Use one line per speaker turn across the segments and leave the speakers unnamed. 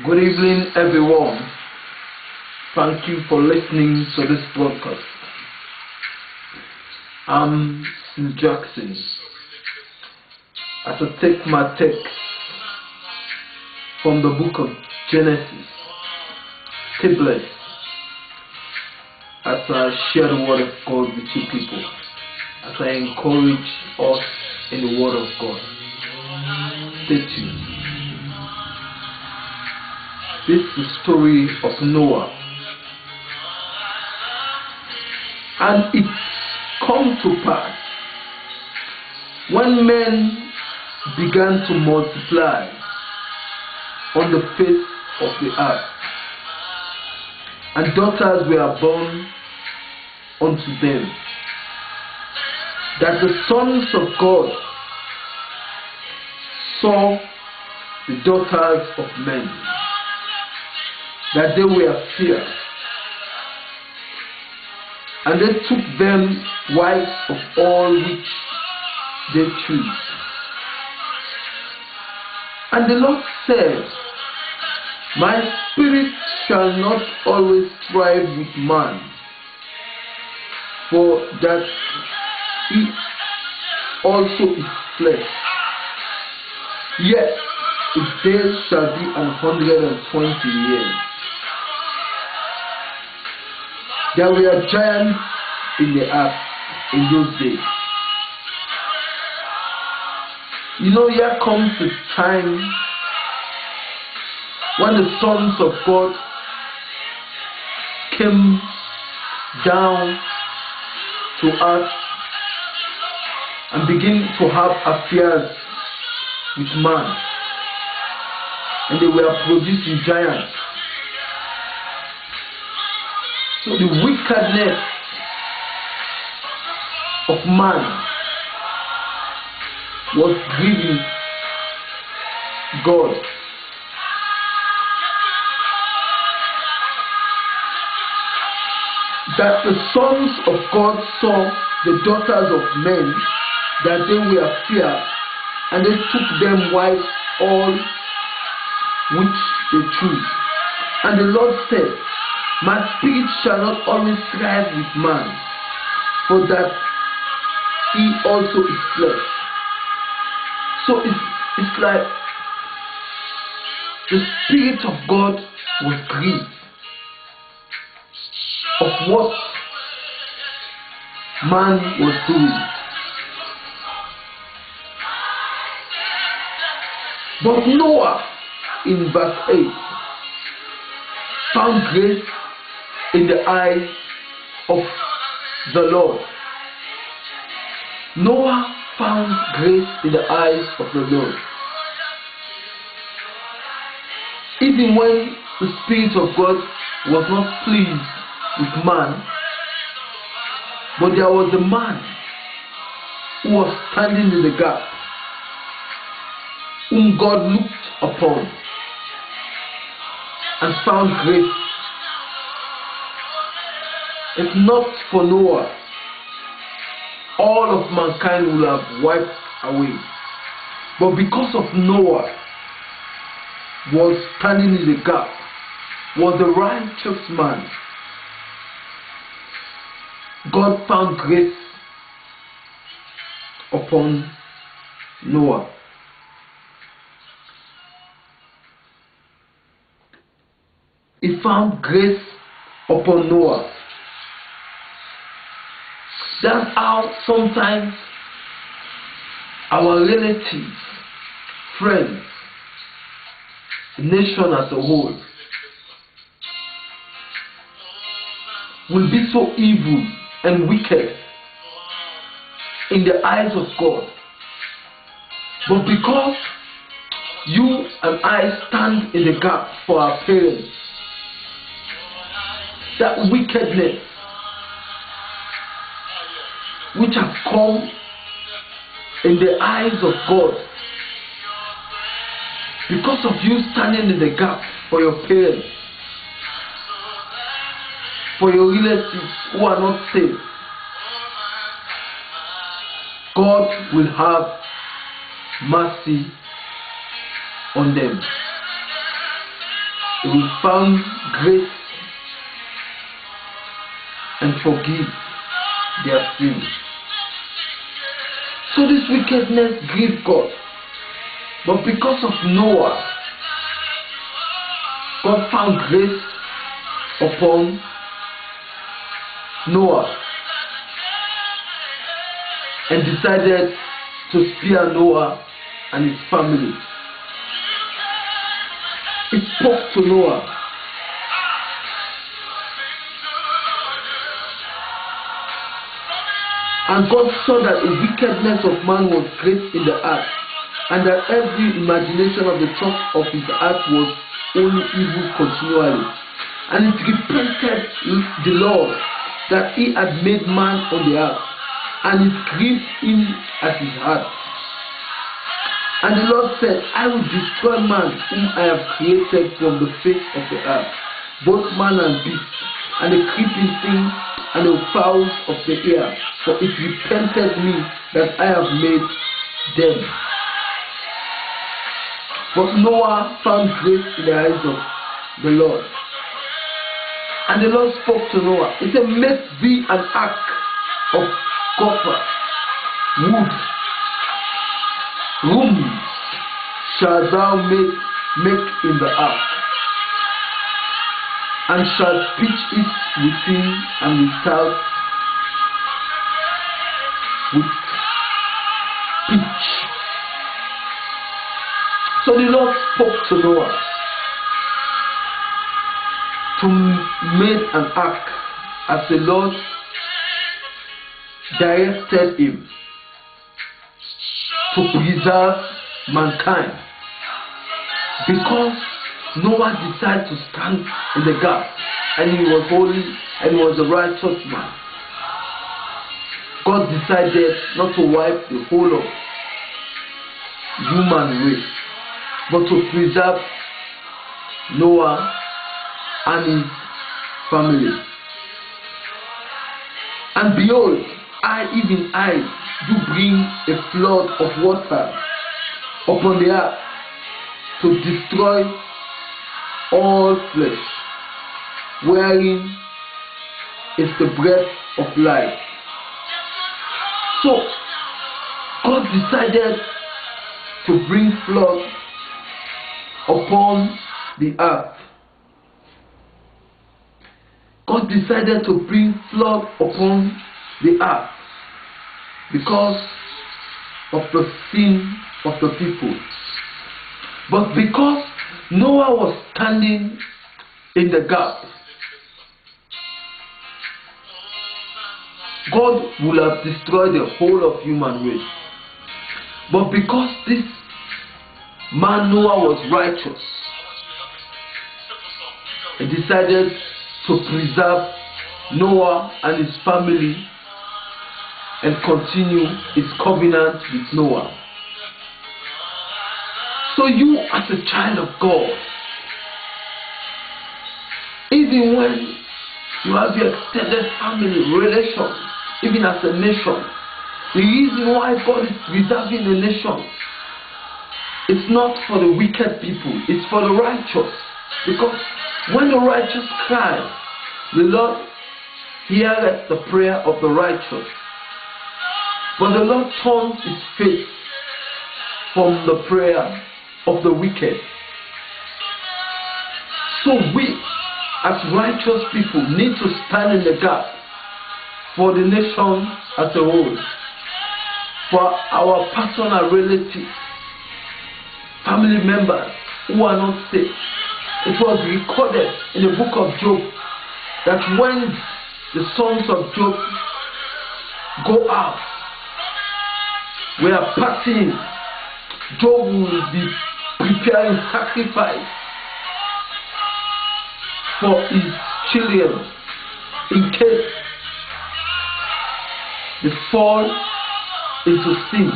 Good evening, everyone. Thank you for listening to this broadcast. I'm Sid Jackson. As I take my text from the book of Genesis, stay blessed as I share the word of God with you people, as I encourage us in the word of God. Stay tuned. This is the story of Noah. And it come to pass, when men began to multiply on the face of the earth, and daughters were born unto them, that the sons of God saw the daughters of men, that they were fierce, and they took them wives of all which they chose. And the Lord said, My spirit shall not always strive with man, for that he also is flesh. Yet his days shall be 120 years. There were giants in the earth in those days. Here comes the time when the sons of God came down to earth and begin to have affairs with man, and they were producing giants. So the wickedness of man was grieving God. That the sons of God saw the daughters of men, that they were fair, and they took them wives all which they chose. And the Lord said, My spirit shall not always strive with man, for that he also is flesh. So it's like the Spirit of God was grieved of what man was doing. But Noah, in verse 8, found grace in the eyes of the Lord. Noah found grace in the eyes of the Lord. Even when the Spirit of God was not pleased with man, but there was a man who was standing in the gap, whom God looked upon and found grace. If not for Noah, all of mankind will have wiped away. But because of Noah was standing in the gap, was a righteous man, God found grace upon Noah. He found grace upon Noah. That's how sometimes our relatives, friends, the nation as a whole will be so evil and wicked in the eyes of God. But because you and I stand in the gap for our parents, that wickedness which have come in the eyes of God, because of you standing in the gap for your parents, for your relatives who are not saved, God will have mercy on them. He will found grace and forgive their sins. So this wickedness grieved God. But because of Noah, God found grace upon Noah and decided to spare Noah and his family. He spoke to Noah. And God saw that the wickedness of man was great in the earth, and that every imagination of the thoughts of his heart was only evil continually. And it repented the Lord that he had made man on the earth, and it grieved him at his heart. And the Lord said, I will destroy man whom I have created from the face of the earth, both man and beast, and the creeping thing, and the fowls of the air, for it repented me that I have made them. But Noah found grace in the eyes of the Lord. And the Lord spoke to Noah. He said, make thee an ark of copper, wood, rooms shalt thou make in the ark, and shalt pitch it within and without with pitch. So the Lord spoke to Noah to make an ark as the Lord directed him to preserve mankind, because Noah decided to stand in the gap, and he was holy and was a righteous man. God decided not to wipe the whole of human race, but to preserve Noah and his family. And behold, even I, do bring a flood of water upon the earth to destroy all flesh, wherein is the breath of life. So God decided to bring flood upon the earth. God decided to bring flood upon the earth because of the sin of the people. But because Noah was standing in the gap, God would have destroyed the whole of human race. But because this man Noah was righteous, he decided to preserve Noah and his family and continue his covenant with Noah. So you, as a child of God, even when you have your extended family relations, even as a nation, the reason why God is preserving the nation, it's not for the wicked people, it's for the righteous. Because when the righteous cry, the Lord heareth the prayer of the righteous. But the Lord turns his face from the prayer of the wicked. So we, as righteous people, need to stand in the gap for the nation as a whole, for our personal relatives, family members who are not saved. It was recorded in the book of Job that when the sons of Job go out, we are partying, Job will be preparing sacrifice for his children in case they fall into sin.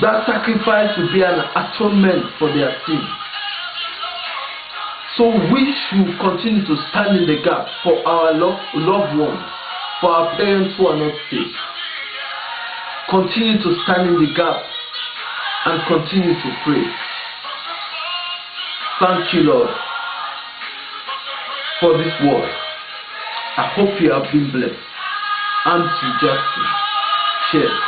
That sacrifice will be an atonement for their sin. So we should continue to stand in the gap for our loved ones, for our parents who are not saved. Continue to stand in the gap and continue to pray. Thank you, Lord, for this word. I hope you have been blessed. Andrew Jackson. Cheers.